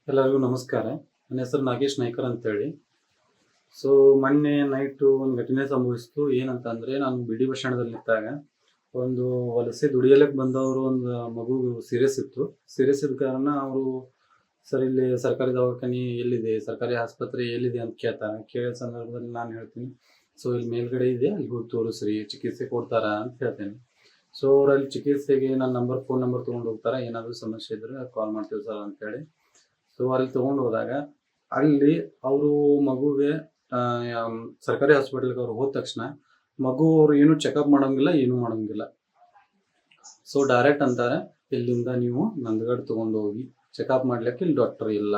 ಎಲ್ಲರಿಗೂ ನಮಸ್ಕಾರ. ನನ್ನ ಹೆಸರು ನಾಗೇಶ್ ನಾಯ್ಕರ್ ಅಂತೇಳಿ. ಸೊ ಮೊನ್ನೆ ನೈಟು ಒಂದು ಘಟನೆ ಸಂಭವಿಸಿತು. ಏನಂತ ಅಂದರೆ, ನಾನು ಬಿಡಿ ಬಸ್ ಸ್ಟ್ಯಾಂಡಲ್ಲಿದ್ದಾಗ ಒಂದು ವಲಸೆ ದುಡಿಯಲಿಕ್ಕೆ ಬಂದವರು ಒಂದು ಮಗು ಸೀರಿಯಸ್ ಇತ್ತು. ಸೀರಿಯಸ್ ಇದ್ದ ಕಾರಣ ಅವರು, ಸರ್ ಇಲ್ಲಿ ಸರ್ಕಾರಿ ದವಾಖಾನೆ ಎಲ್ಲಿದೆ, ಸರ್ಕಾರಿ ಆಸ್ಪತ್ರೆ ಎಲ್ಲಿದೆ ಅಂತ ಕೇಳ್ತಾರೆ. ಕೇಳೋ ಸಂದರ್ಭದಲ್ಲಿ ನಾನು ಹೇಳ್ತೀನಿ, ಸೊ ಇಲ್ಲಿ ಮೇಲ್ಗಡೆ ಇದೆ, ಅಲ್ಲಿ ಹೋಗಿ ತೋರಿಸ್ರಿ, ಚಿಕಿತ್ಸೆ ಕೊಡ್ತಾರಾ ಅಂತ ಹೇಳ್ತೇನೆ. ಸೊ ಅವ್ರು ಅಲ್ಲಿ ಚಿಕಿತ್ಸೆಗೆ ನನ್ನ ಫೋನ್ ನಂಬರ್ ತೊಗೊಂಡು ಹೋಗ್ತಾರೆ. ಏನಾದರೂ ಸಮಸ್ಯೆ ಇದ್ದರೆ ಕಾಲ್ ಮಾಡ್ತೀವಿ ಸರ್ ಅಂತೇಳಿ. ಸೊ ಅಲ್ಲಿ ತೊಗೊಂಡು ಹೋದಾಗ ಅಲ್ಲಿ ಅವರು ಮಗುಗೆ ಸರ್ಕಾರಿ ಹಾಸ್ಪಿಟಲ್ಗೆ ಅವ್ರು ಹೋದ ತಕ್ಷಣ ಮಗು ಅವ್ರು ಏನು ಚೆಕಪ್ ಮಾಡೋಂಗಿಲ್ಲ, ಏನೂ ಮಾಡೋಂಗಿಲ್ಲ. ಸೊ ಡೈರೆಕ್ಟ್ ಅಂತಾರೆ, ಇಲ್ಲಿಂದ ನೀವು ನಂದಗಡ್ ತೊಗೊಂಡು ಹೋಗಿ ಚೆಕಪ್ ಮಾಡ್ಲಿಕ್ಕೆ ಇಲ್ಲಿ ಡಾಕ್ಟರ್ ಇಲ್ಲ.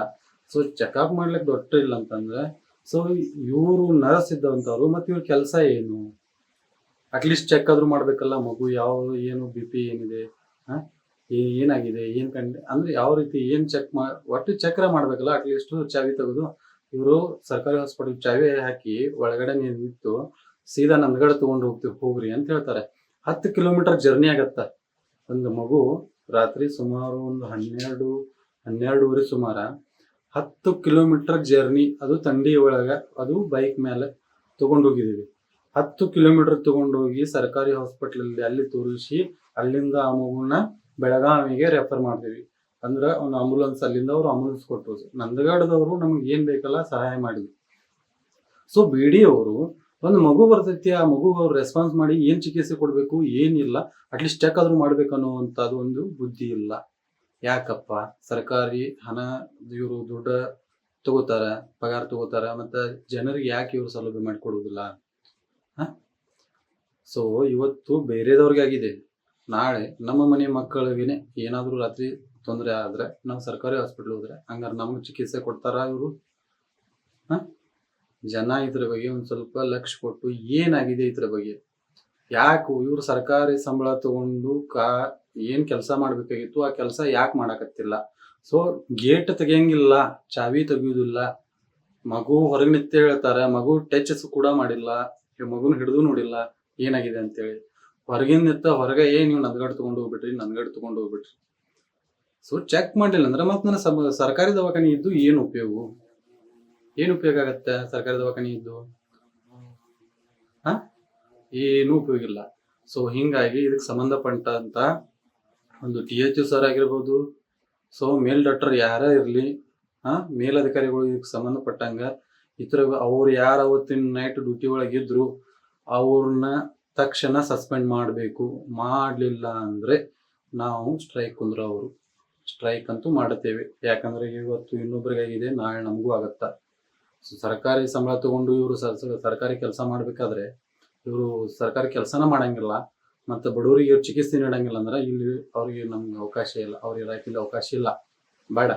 ಸೊ ಚೆಕಪ್ ಮಾಡ್ಲಿಕ್ಕೆ ಡಾಕ್ಟರ್ ಇಲ್ಲ ಅಂತಂದರೆ, ಸೊ ಇವರು ನರ್ಸ್ ಇದ್ದವಂಥವ್ರು, ಮತ್ತು ಇವ್ರ ಕೆಲಸ ಏನು? ಅಟ್ಲೀಸ್ಟ್ ಚೆಕ್ ಆದರೂ ಮಾಡಬೇಕಲ್ಲ, ಮಗು ಯಾವ ಏನು ಬಿ ಪಿ ಏನಿದೆ, ಏನಾಗಿದೆ, ಏನು ಅಂದರೆ ಯಾವ ರೀತಿ ಏನು ಚೆಕ್ ಒಟ್ಟು ಚಕ್ರ ಮಾಡಬೇಕಲ್ಲ. ಅಟ್ಲೀಸ್ಟು ಚಾವಿ ತೆಗೆದು ಇವರು ಸರ್ಕಾರಿ ಹಾಸ್ಪಿಟಲ್ ಚಾವಿ ಹಾಕಿ ಒಳಗಡೆ ನಿಂತು ಸೀದಾ ನಂದಗಡ ತೊಗೊಂಡು ಹೋಗ್ರಿ ಅಂತ ಹೇಳ್ತಾರೆ. 10 ಕಿಲೋಮೀಟರ್ ಜರ್ನಿ ಆಗತ್ತ. ಒಂದು ಮಗು ರಾತ್ರಿ ಸುಮಾರು ಒಂದು 12-12:30 ಸುಮಾರ 10 ಕಿಲೋಮೀಟರ್ ಜರ್ನಿ, ಅದು ಥಂಡಿ ಒಳಗೆ, ಅದು ಬೈಕ್ ಮೇಲೆ ತೊಗೊಂಡು ಹೋಗಿದ್ದೀವಿ. 10 ಕಿಲೋಮೀಟರ್ ತೊಗೊಂಡೋಗಿ ಸರ್ಕಾರಿ ಹಾಸ್ಪಿಟ್ಲಲ್ಲಿ ಅಲ್ಲಿ ತೋರಿಸಿ, ಅಲ್ಲಿಂದ ಆ ಮಗುನ ಬೆಳಗಾವಿಗೆ ರೆಫರ್ ಮಾಡ್ತೀವಿ. ಅಂದ್ರೆ ಒಂದು ಆಂಬುಲೆನ್ಸ್, ಅಲ್ಲಿಂದ ಅವರು ಆಂಬುಲೆನ್ಸ್ ಕೊಟ್ಟರು. ನಂದಗಡದವರು ನಮ್ಗೆ ಏನು ಬೇಕಲ್ಲ ಸಹಾಯ ಮಾಡಿದ್ವಿ. ಸೊ ಬಿ ಡಿ ಅವರು ಒಂದು ಮಗು ಬರ್ತೈತಿ, ಆ ಮಗು ಅವ್ರು ರೆಸ್ಪಾನ್ಸ್ ಮಾಡಿ ಏನು ಚಿಕಿತ್ಸೆ ಕೊಡಬೇಕು, ಏನಿಲ್ಲ, ಅಟ್ಲೀಸ್ಟ್ ಚೆಕ್ ಆದರೂ ಮಾಡ್ಬೇಕನ್ನುವಂಥದ್ದು ಒಂದು ಬುದ್ಧಿ ಇಲ್ಲ. ಯಾಕಪ್ಪ? ಸರ್ಕಾರಿ ಹಣ ಇವರು ದುಡ್ಡು ತಗೋತಾರೆ, ಪಗಾರ ತಗೋತಾರೆ, ಮತ್ತು ಜನರಿಗೆ ಯಾಕೆ ಇವರು ಸೌಲಭ್ಯ ಮಾಡಿಕೊಡೋದಿಲ್ಲ? ಸೊ ಇವತ್ತು ಬೇರೆದವ್ರಿಗೆ ಆಗಿದೆ, ನಾಳೆ ನಮ್ಮ ಮನೆ ಮಕ್ಕಳಿಗೆ ಏನಾದರೂ ರಾತ್ರಿ ತೊಂದರೆ ಆದರೆ ನಾವು ಸರ್ಕಾರಿ ಹಾಸ್ಪಿಟ್ಲ್ ಹೋದ್ರೆ ಹಂಗಾರೆ ನಮಗೆ ಚಿಕಿತ್ಸೆ ಕೊಡ್ತಾರಾ ಇವರು? ಜನ ಇದ್ರ ಬಗ್ಗೆ ಒಂದು ಸ್ವಲ್ಪ ಲಕ್ಷ್ಯ ಕೊಟ್ಟು ಏನಾಗಿದೆ ಇದ್ರ ಬಗ್ಗೆ, ಯಾಕೆ ಇವರು ಸರ್ಕಾರಿ ಸಂಬಳ ತಗೊಂಡು ಏನು ಕೆಲಸ ಮಾಡಬೇಕಾಗಿತ್ತು ಆ ಕೆಲಸ ಯಾಕೆ ಮಾಡಕತ್ತಿಲ್ಲ? ಸೊ ಗೇಟ್ ತೆಗಿಯಂಗಿಲ್ಲ, ಚಾವಿ ತೆಗಿಯೋದಿಲ್ಲ, ಮಗು ಹೊರಗೆ ನಿಂತು ಹೇಳ್ತಾರೆ, ಮಗು ಟಚ್ ಕೂಡ ಮಾಡಿಲ್ಲ, ಮಗುನ ಹಿಡಿದು ನೋಡಿಲ್ಲ ಏನಾಗಿದೆ ಅಂತೇಳಿ. ಹೊರಗಿನ ಹೊರಗೆ ನೀವು ನಂದಗಡ್ ತೊಗೊಂಡು ಹೋಗ್ಬಿಟ್ರಿ. ಸೊ ಚೆಕ್ ಮಾಡಲಿಲ್ಲ ಅಂದ್ರೆ ಮತ್ತೆ ನನ್ನ ಸರ್ಕಾರಿ ದವಾಖಾನೆ ಇದ್ದು ಏನು ಉಪಯೋಗ ಆಗತ್ತೆ? ಸರ್ಕಾರಿ ದವಾಖಾನೆ ಇದ್ದು ಏನು ಉಪಯೋಗ ಇಲ್ಲ. ಸೊ ಹಿಂಗಾಗಿ ಇದಕ್ಕೆ ಸಂಬಂಧಪಟ್ಟಂತ ಒಂದು THO ಸರ್ ಆಗಿರ್ಬೋದು, ಸೊ ಮೇಲ್ ಡಾಕ್ಟರ್ ಯಾರೇ ಇರಲಿ, ಮೇಲಧಿಕಾರಿಗಳು ಇದಕ್ಕೆ ಸಂಬಂಧಪಟ್ಟಂಗ ಅವ್ರು ಯಾರು ಅವತ್ತಿನ ನೈಟ್ ಡ್ಯೂಟಿ ಒಳಗಿದ್ರು ಅವ್ರನ್ನ ತಕ್ಷಣ ಸಸ್ಪೆಂಡ್ ಮಾಡಬೇಕು. ಮಾಡಲಿಲ್ಲ ಅಂದರೆ ನಾವು ಸ್ಟ್ರೈಕ್ ಅಂತೂ ಮಾಡುತ್ತೇವೆ. ಯಾಕಂದರೆ ಇವತ್ತು ಇನ್ನೊಬ್ರಿಗಾಗಿದೆ, ನಾಳೆ ನಮಗೂ ಆಗತ್ತಾ. ಸೊ ಸರ್ಕಾರಿ ಸಂಬಳ ತಗೊಂಡು ಇವರು ಸರ್ಕಾರಿ ಕೆಲಸ ಮಾಡಬೇಕಾದ್ರೆ ಇವರು ಸರ್ಕಾರಿ ಕೆಲಸನ ಮಾಡಂಗಿಲ್ಲ, ಮತ್ತು ಬಡವರಿಗೆ ಚಿಕಿತ್ಸೆ ನೀಡಂಗಿಲ್ಲ ಅಂದ್ರೆ ಇಲ್ಲಿ ಅವ್ರಿಗೆ ನಮ್ಗೆ ಅವಕಾಶ ಇಲ್ಲ, ಅವ್ರ ಇಲಾಖೆಯಲ್ಲಿ ಅವಕಾಶ ಇಲ್ಲ, ಬೇಡ,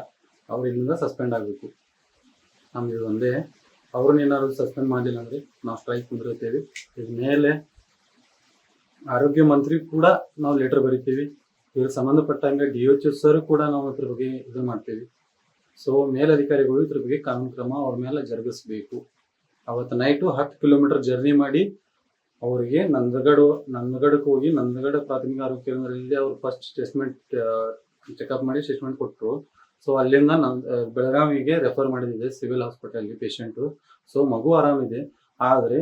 ಅವ್ರು ಇಲ್ಲಿಂದ ಸಸ್ಪೆಂಡ್ ಆಗಬೇಕು. ನಮ್ಗೆ ಒಂದೇ, ಅವ್ರನ್ನೇನಾದ್ರು ಸಸ್ಪೆಂಡ್ ಮಾಡಲಿಲ್ಲ ಅಂದರೆ ನಾವು ಸ್ಟ್ರೈಕ್ ಕುಂದಿರುತ್ತೇವೆ. ಇದ್ರ ಮೇಲೆ ಆರೋಗ್ಯ ಮಂತ್ರಿ ಕೂಡ ನಾವು ಲೆಟರ್ ಬರಿತೀವಿ. ಇವ್ರಿಗೆ ಸಂಬಂಧಪಟ್ಟಂಗೆ DHO ಸರ್ ಕೂಡ ನಾವು ಇದ್ರ ಬಗ್ಗೆ ಇದು ಮಾಡ್ತೀವಿ. ಸೊ ಮೇಲಧಿಕಾರಿಗಳು ಇದ್ರ ಬಗ್ಗೆ ಕಾನೂನು ಕ್ರಮ ಅವ್ರ ಮೇಲೆ ಜರುಗಿಸ್ಬೇಕು. ಅವತ್ತು ನೈಟು 10 ಕಿಲೋಮೀಟರ್ ಜರ್ನಿ ಮಾಡಿ ಅವರಿಗೆ ನಂದಗಡಕ್ಕೆ ಹೋಗಿ ನಂದಗಡ ಪ್ರಾಥಮಿಕ ಆರೋಗ್ಯ ಕೇಂದ್ರದಲ್ಲಿ ಅವ್ರು ಫಸ್ಟ್ ಚೆಕಪ್ ಮಾಡಿ ಸ್ಟೇಟ್ಮೆಂಟ್ ಕೊಟ್ಟರು. ಸೊ ಅಲ್ಲಿಂದ ಬೆಳಗಾವಿಗೆ ರೆಫರ್ ಮಾಡಿದೆ, ಸಿವಿಲ್ ಹಾಸ್ಪಿಟಲ್ಗೆ ಪೇಷಂಟು. ಸೊ ಮಗು ಆರಾಮಿದೆ, ಆದರೆ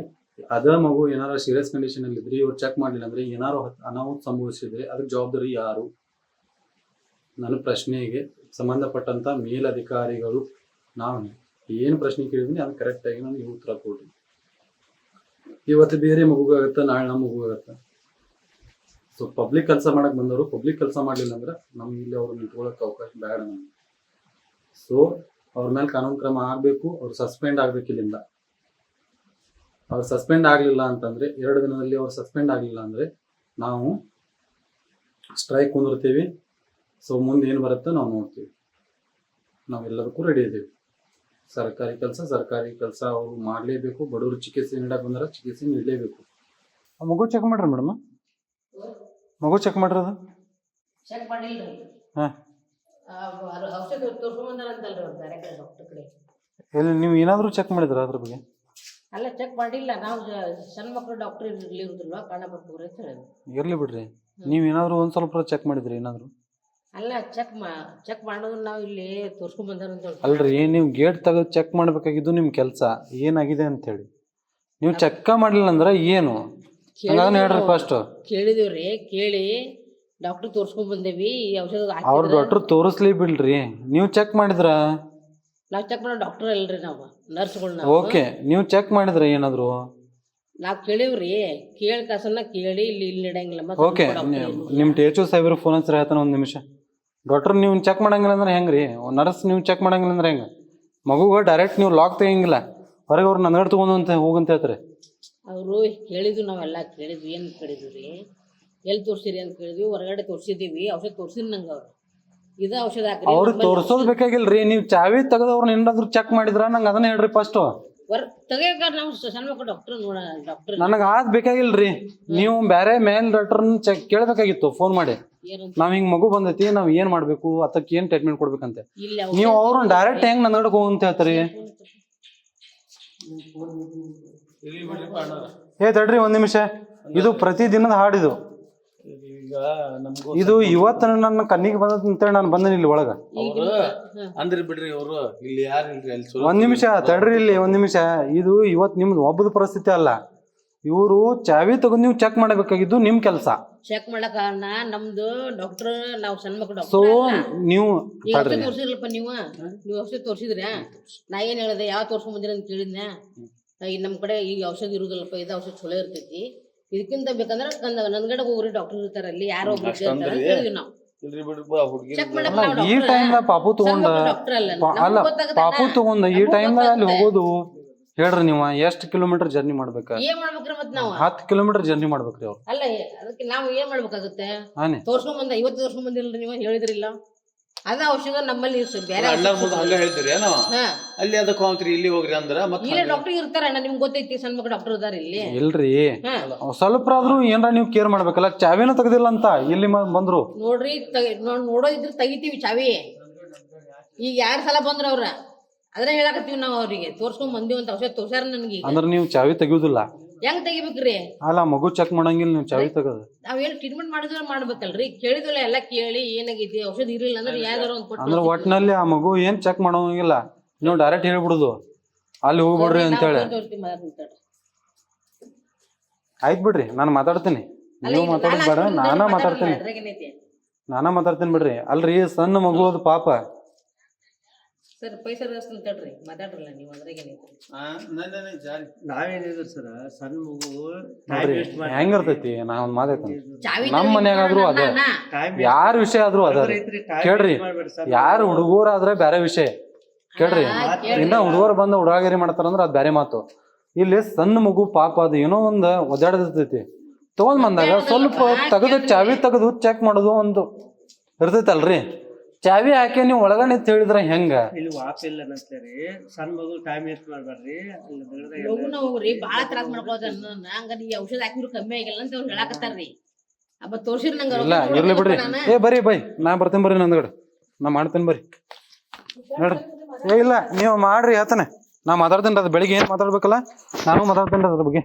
ಅದ ಮಗು ಏನಾರು ಸೀರಿಯಸ್ ಕಂಡೀಷನ್ ಅಲ್ಲಿ ಇದ್ರಿ, ಇವ್ರು ಚೆಕ್ ಮಾಡಲಿಲ್ಲ ಅಂದ್ರೆ ಏನಾರು ಅನಾಹುತ ಸಂಭವಿಸಿದ್ರೆ ಅದ್ರ ಜವಾಬ್ದಾರಿ ಯಾರು? ನನ್ನ ಪ್ರಶ್ನೆಗೆ ಸಂಬಂಧಪಟ್ಟಂತ ಮೇಲಧಿಕಾರಿಗಳು ನಾವು ಏನು ಪ್ರಶ್ನೆ ಕೇಳಿದ್ನಿ ಅದು ಕರೆಕ್ಟಾಗಿ ನನಗೆ ಉತ್ತರ ಕೊಡಿ. ಇವತ್ತು ಬೇರೆ ಮಗುಗಾಗತ್ತೆ, ನಾಳೆ ನಮ್ಮ ಮಗುಗಾಗತ್ತೆ. ಸೊ ಪಬ್ಲಿಕ್ ಕೆಲಸ ಮಾಡಕ್ ಬಂದವರು ಪಬ್ಲಿಕ್ ಕೆಲಸ ಮಾಡಲಿಲ್ಲ ಅಂದ್ರೆ ನಮ್ಗೆ ಇಲ್ಲಿ ಅವ್ರು ನಿಂತ್ಕೊಳ್ಳೋಕೆ ಅವಕಾಶ ಬೇಡ ನಮ್ಗೆ. ಸೊ ಅವ್ರ ಮೇಲೆ ಕಾನೂನು ಕ್ರಮ ಆಗಬೇಕು, ಅವ್ರು ಸಸ್ಪೆಂಡ್ ಆಗ್ಬೇಕು ಇಲ್ಲಿಂದ. ಅವ್ರು ಸಸ್ಪೆಂಡ್ ಆಗಲಿಲ್ಲ ಅಂತಂದರೆ 2 ದಿನದಲ್ಲಿ ಅವ್ರು ಸಸ್ಪೆಂಡ್ ಆಗಲಿಲ್ಲ ಅಂದರೆ ನಾವು ಸ್ಟ್ರೈಕ್ ಕುಂದಿರ್ತೀವಿ. ಸೊ ಮುಂದೆ ಏನು ಬರುತ್ತೆ ನಾವು ನೋಡ್ತೀವಿ. ನಾವೆಲ್ಲದಕ್ಕೂ ರೆಡಿ ಇದ್ದೀವಿ. ಸರ್ಕಾರಿ ಕೆಲಸ ಅವರು ಮಾಡಲೇಬೇಕು. ಬಡವರು ಚಿಕಿತ್ಸೆ ನೀಡಕ್ಕೆ ಬಂದರೆ ಚಿಕಿತ್ಸೆ ನೀಡಲೇಬೇಕು. ಮಗು ಚೆಕ್ ಮಾಡ್ರಿ ಮೇಡಮ್, ಮಗು ಚೆಕ್ ಮಾಡ್ರಿ. ಅದು ಚೆಕ್ ಮಾಡಿಲ್ರಿ. ಔಷಧ ತೋರ್ಸ್ಕೊಂಬಂದಾರಂತಲ್ರಿ ಅವ್ರು ಬೇರೆ ಕಡೆ ಡಾಕ್ಟರ್ ಕಡೆ. ಎಲ್ಲಿ ನೀವು ಏನಾದರೂ ಚೆಕ್ ಮಾಡಿದ್ರ ಅದ್ರ ಬಗ್ಗೆ? ಅಲ್ಲ ಚೆಕ್ ಮಾಡಿಲ್ಲ, ನಾವು ಸಣ್ಣ ಮಕ್ಕಳು ಡಾಕ್ಟರ್ ಇರುದಿಲ್ವಾ, ಕಾಣ ಬರ್ತೀವಿ ಅಂತ ಹೇಳಿದ್ರು. ಇರ್ಲಿ ಬಿಡ್ರಿ, ನೀವು ಏನಾದರೂ ಒಂದು ಸ್ವಲ್ಪ ಚೆಕ್ ಮಾಡಿದ್ರಿ ಏನಾದರೂ? ಅಲ್ಲ ಚೆಕ್ ಮಾಡೋದು ನಾವು ಇಲ್ಲಿ ತೋರ್ಸ್ಕೊಂಡ್ ಬಂದಾರ ಅಂತ ಹೇಳಿ. ಅಲ್ರಿ ನೀವು ಗೇಟ್ ತೆಗೆದು ಚೆಕ್ ಮಾಡ್ಬೇಕಾಗಿದ್ದು ನಿಮ್ಮ ಕೆಲಸ ಏನಾಗಿದೆ ಅಂತೇಳಿ. ನೀವು ಚೆಕ್ ಮಾಡಲಿಲ್ಲ ಅಂದ್ರೆ ಏನು ಹಂಗಾದ್ರೆ ಹೇಳ್ರಿ ಫಸ್ಟ್. ಕೇಳಿದಿವ್ರಿ, ಕೇಳಿ ಡಾಕ್ಟರ್ ತೋರ್ಸ್ಕೊಂಡ್ ಬಂದೇವಿ, ಈ ಔಷಧ ಅವ್ರ ಡಾಕ್ಟರ್ ತೋರಿಸ್ಲಿ ಬಿಡ್ರಿ, ನೀವು ಚೆಕ್ ಮಾಡಿದ್ರ. ನಾವ್ ಚೆಕ್ ಮಾಡೋ ಡಾಕ್ಟರ್ ಅಲ್ರಿ, ನಾವು ನರ್ಸ್ಗಳನ್ನ. ಓಕೆ, ನೀವು ಚೆಕ್ ಮಾಡಿದ್ರ ಏನಾದ್ರು? ನಾವ್ ಕೇಳಿವ್ರಿ, ಕೇಳಿ ಕಾಸನ್ನ ಕೇಳಿ ಇಲ್ಲಿ ಇಡಂಗಿಲ್ಲ. ಓಕೆ, ನಿಮ್ಮ THO ಸಾಹೇಬ್ರ ಫೋನ್ ಹಚ್ಚಿರ ಹೇಳ್ತಾನೆ ಒಂದು ನಿಮಿಷ. ಡಾಕ್ಟರ್ ನೀವು ಚೆಕ್ ಮಾಡಂಗಿಲ್ಲ ಅಂದ್ರೆ ಹೆಂಗ್ರಿ? ನರ್ಸ್ ನೀವು ಚೆಕ್ ಮಾಡಂಗಿಲ್ಲ ಅಂದ್ರೆ ಹೆಂಗೆ? ಮಗುಗೆ ಡೈರೆಕ್ಟ್ ನೀವು ಲಾಕ್ ತೆಗಿಂಗಿಲ್ಲ, ಹೊರಗೆ ಅವ್ರು ನಂದಗಡೆ ತೊಗೊಂಡು ಅಂತ ಹೋಗಂತ ಹೇಳ್ತಾರೆ. ಅವರು ಹೇಳಿದ್ವಿ, ನಾವೆಲ್ಲ ಕೇಳಿದ್ವಿ. ಏನು ಕೇಳಿದ್ವಿ, ಎಲ್ಲಿ ತೋರಿಸಿರಿ ಅಂತ ಕೇಳಿದ್ವಿ. ಹೊರಗಡೆ ತೋರಿಸಿದೀವಿ, ಔಷಧ ತೋರಿಸಿದ್ ನಂಗೆ ಅವ್ರು ಇದ ಔಷಧ ಹಾಕ್ರಿ. ಅವ್ರಿಗೆ ತೋರ್ಸೋದು ಬೇಕಾಗಿಲ್ರಿ, ನೀವು ಚಾವಿ ತೆಗೆದವ್ರನ್ನ ಏನಾದ್ರು ಚೆಕ್ ಮಾಡಿದ್ರ ನಂಗೆ ಅದನ್ನ ಹೇಳ್ರಿ ಫಸ್ಟ್. ತೆಗಿಯೋಕಾರ ನಾವು ಸಣ್ಣ ಮಕ್ಕಳು ಡಾಕ್ಟರ್ ನನಗೆ ಆದ್ ಬೇಕಾಗಿಲ್ರಿ, ನೀವು ಬೇರೆ ಮೇಲ್ ಡಾಕ್ಟರ್ನ ಚೆಕ್ ಕೇಳಬೇಕಾಗಿತ್ತು ಫೋನ್ ಮಾಡಿ. ನಾವ್ ಹಿಂಗ್ ಮಗು ಬಂದೈತಿ, ನಾವ್ ಏನ್ ಮಾಡ್ಬೇಕು, ಅದಕ್ಕೆ ಏನ್ ಟ್ರೀಟ್ಮೆಂಟ್ ಕೊಡ್ಬೇಕಂತೆ. ನೀವು ಅವ್ರನ್ನ ಡೈರೆಕ್ಟ್ ಹೆಂಗ್ ನಂದಗಡೆ ಹೋಗಂತ ಹೇಳ್ತಾರೆ? ತಡ್ರಿ ಒಂದ್ ನಿಮಿಷ, ಇದು ಪ್ರತಿದಿನದ ಹಾಡಿದು. ಇದು ಇವತ್ತು ನನ್ನ ಕಣ್ಣಿಗೆ ಬಂದದ ಅಂತೇಳಿ ನಾನು ಬಂದನಿ ಇಲ್ಲಿ ಒಳಗ. ಅಂದ್ರಿ ಬಿಡ್ರಿ, ಅವರು ಇಲ್ಲಿ ಯಾರು ಇಲ್ರಿ ಅಲ್ಲಿ. ಒಂದ್ ನಿಮಿಷ ತಡ್ರಿ, ಇಲ್ಲಿ ಒಂದ್ ನಿಮಿಷ. ಇದು ಇವತ್ತು ನಿಮ್ದು ಒಬ್ಬದ ಪರಿಸ್ಥಿತಿ ಅಲ್ಲ, ಇವರು ಚಾವಿ ತಗೊಂಡ್ ನೀವು ಚೆಕ್ ಮಾಡಬೇಕಾಗಿದ್ದು ನಿಮ್ ಕೆಲಸ. ಚೆಕ್ ಮಾಡಕ ನಮ್ದು ಡಾಕ್ಟರ್, ನಾವು ಸಣ್ಣ ಮಕ್ಕಳು ಸೊ ಡಾಕ್ಟರ್. ನೀವು ತೋರ್ಸಿದ್ರಪ್ಪ, ನೀವು ಔಷಧ ತೋರ್ಸಿದ್ರ? ನಾ ಏನ್ ಹೇಳ್ದೆ, ಯಾವ ತೋರ್ಸ್ಕೊಂಡ್ ಬಂದಿರ ಅಂತ ಕೇಳಿದ್ನ. ನಮ್ ಕಡೆ ಈಗ ಔಷಧ ಇರುದಿಲ್ಲಪ್ಪ, ಇದು ಔಷಧ ಚಲೋ ಇರ್ತೈತಿ, ಇದಕ್ಕಿಂತ ಬೇಕಂದ್ರ ನಂದ್ಗಡೆ ಹೋಗ್ರಿ, ಡಾಕ್ಟರ್ ಇರ್ತಾರ ಅಲ್ಲಿ, ಯಾರೋ ಒಬ್ರು ಹೇಳಿದ್ವಿ ನಾವು. ಚೆಕ್ ಮಾಡಕ್ ಈ ಟೈಮ್ ಪಾಪು ತಗೊಂಡ ಅಲ್ಲ, ಪಾಪು ತಗೊಂಡ ಈ ಟೈಮ್ದಾಗ ಅಲ್ಲಿ ಹೋಗೋದು ಹೇಳ್ರಿ. ನೀವು ಎಷ್ಟು ಕಿಲೋಮೀಟರ್ ಜರ್ನಿ ಮಾಡ್ಬೇಕ? ಏನ್ ಮಾಡ್ಬೇಕ್ರಿ ಮತ್ ನಾವು? 10 ಕಿಲೋಮೀಟರ್ ಜರ್ನಿ ಮಾಡ್ಬೇಕ್ರಿ ಅವ್ರು. ಅಲ್ಲ, ಅದಕ್ಕೆ ನಾವು ಏನ್ ಮಾಡ್ಬೇಕಾಗುತ್ತೆ? ಹಾನಿ ತೋರ್ಸ್ಕೊಂಡ್ ಬಂದ, ಇವತ್ತು ತೋರ್ಸ್ಕೊಂಡ್ ಬಂದಿಲ್ರಿ, ನೀವು ಹೇಳಿದ್ರಿಲ್ಲ. ಅದ ಔಷಧ ನಮ್ಮಲ್ಲಿ ಬೇರೆ ಹಂಗ ಹೇಳ್ತೀರಿ ಏನೋ, ಅಲ್ಲಿ ಅದಕ್ಕೆ ಹೋಗ್ರಿ, ಇಲ್ಲಿ ಹೋಗ್ರಿ ಅಂದ್ರ ಇಲ್ಲ ಡಾಕ್ಟರ್ ಇರ್ತಾರ. ನಿಮ್ಗೆ ಗೊತ್ತೈತಿ, ಸಣ್ಣ ಮಕ್ಕಳು ಡಾಕ್ಟರ್ ಇದಾರ ಇಲ್ಲಿ. ಇಲ್ರಿ, ಸ್ವಲ್ಪ ಆದ್ರೂ ಏನಾರ ನೀವು ಕೇರ್ ಮಾಡ್ಬೇಕಲ್ಲ. ಚಾವಿನ ತೆಗ್ದಿಲ್ಲ ಅಂತ ಇಲ್ಲಿ ಬಂದ್ರು ನೋಡ್ರಿ, ನೋಡೋದಿದ್ರೆ ತೆಗಿತೀವಿ ಚಾವಿ. ಈಗ 2 ಸಲ ಬಂದ್ರ ಅವ್ರ, ಅದ್ರ ಹೇಳಕತ್ತೀವಿ ನಾವು ಅವ್ರಿಗೆ. ತೋರ್ಸ್ಕೊಂಡ್ ಬಂದಿವಿ ಅಂತ ಔಷಧ ತೋರ್ಸಾರ ನನ್ಗೆ. ಅಂದ್ರೆ ನೀವು ಚಾವಿ ತೆಗಿಯುದಿಲ್ಲ? ಹೆಂಗ್ ತೆಗಿಬೇಕ್ರಿ? ಅಲ್ಲ, ಮಗು ಚೆಕ್ ಮಾಡಂಗಿಲ್ಲ, ನೀವು ಚಾವಿ ತೆಗದ. ನಾವೇನು ಟ್ರೀಟ್ಮೆಂಟ್ ಮಾಡಿದ್ರೆ ಮಾಡ್ಬೇಕಲ್ರಿ. ಕೇಳಿದ್ವಲ್ಲ, ಎಲ್ಲ ಕೇಳಿ ಏನಾಗೈತಿ, ಔಷಧ ಇರ್ಲಿಲ್ಲ ಅಂದ್ರೆ ಯಾವ್ದಾರ ಒಂದ್ ಕೊಟ್ಟು. ಅಂದ್ರೆ ಒಟ್ಟಿನಲ್ಲಿ ಆ ಮಗು ಏನ್ ಚೆಕ್ ಮಾಡೋಂಗಿಲ್ಲ, ನೀವು ಡೈರೆಕ್ಟ್ ಹೇಳ್ಬಿಡುದು ಅಲ್ಲಿ ಹೋಗ್ಬಿಡ್ರಿ ಅಂತೇಳಿ. ಆಯ್ತು ಬಿಡ್ರಿ, ನಾನು ಮಾತಾಡ್ತೀನಿ. ನೀವು ಮಾತಾಡೋದ್ ಬೇಡ, ನಾನ ಮಾತಾಡ್ತೀನಿ ಬಿಡ್ರಿ. ಅಲ್ರಿ, ಸಣ್ಣ ಮಗು ಅದು ಪಾಪ. ಸರ್ ಪೈಸಾ ಅಂತ ಹೇಳ್ರಿ, ಮಾತಾಡ್ರಲ್ಲ ನೀವು. ಅದ್ರಾಗೇನೈತಿ? ನಾವೇನಿದ್ರು ಸರ್, ಸಣ್ಣ ಮಗು ಹೆಂಗಿರ್ತೈತಿ. ನಾ ಒಂದ್ ಮಾತಾಡ್ತೀನಿ, ನಮ್ ಮನ್ಯಾಗಾದ್ರು ಅದ, ಯಾರ ವಿಷಯ ಆದ್ರೂ ಅದ ಕೇಳ್ರಿ. ಯಾರು ಹುಡುಗರಾದ್ರೆ ಬೇರೆ ವಿಷಯ ಕೇಳ್ರಿ. ಇನ್ನ ಹುಡುಗರು ಬಂದ ಹುಡುಗಾಗಿರಿ ಮಾಡ್ತಾರಂದ್ರ ಅದ್ ಬೇರೆ ಮಾತು. ಇಲ್ಲಿ ಸಣ್ಣ ಮಗು ಪಾಪ ಅದು ಏನೋ ಒಂದ್ ಒದ್ದಾಡತೈತಿ, ತಗೊಂಡ್ ಬಂದಾಗ ಸ್ವಲ್ಪ ತೆಗೆದು ಚಾವಿ ತೆಗೆದು ಚೆಕ್ ಮಾಡೋದು ಒಂದು ಇರ್ತೈತಲ್ರಿ. ಚಾವಿ ಹಾಕಿ ನೀವು ಒಳಗಡೆ ಹೇಳಿದ್ರ ಹೆಂಗ? ಇಲ್ಲಿ ವಾಪ್ ಇಲ್ಲ ಅಂತೇಳಿ ಸಣ್ಣ ಮಗು ಟೈಮ್ ವೇಸ್ಟ್ ಮಾಡ್ಬೇಡ್ರಿ. ಲಗುನ ಹೋಗ್ರಿ, ಬಾಳ ತ್ರಾಸ ಮಾಡ್ಕೊಳದ. ಹಂಗ ಈ ಔಷಧ ಹಾಕಿದ್ರು ಕಮ್ಮಿ ಆಗಿಲ್ಲ ಅಂತ ಅವ್ರು ಹೇಳಾಕತ್ತಾರ್ರಿ. ಅಬ್ಬ ತೋರ್ಸಿರ್ ನಂಗ. ಇಲ್ಲ ಇರ್ಲಿ ಬಿಡ್ರಿ, ಬರ್ರಿ ಬೈ, ನಾ ಬರ್ತೇನೆ ಬರ್ರಿ, ನಂದ್ಗಡೆ ನಾ ಮಾಡ್ತೇನೆ ಬರ್ರಿ. ನೋಡ್ರಿ, ಇಲ್ಲ ನೀವು ಮಾಡ್ರಿ ಹೇಳ್ತಾನೆ, ನಾ ಮಾತಾಡ್ತೇನೆ. ಅದು ಬೆಳಿಗ್ಗೆ ಏನ್ ಮಾತಾಡ್ಬೇಕಲ್ಲ, ನಾನು ಮಾತಾಡ್ತೇನೆ ಅದ್ರ ಬಗ್ಗೆ.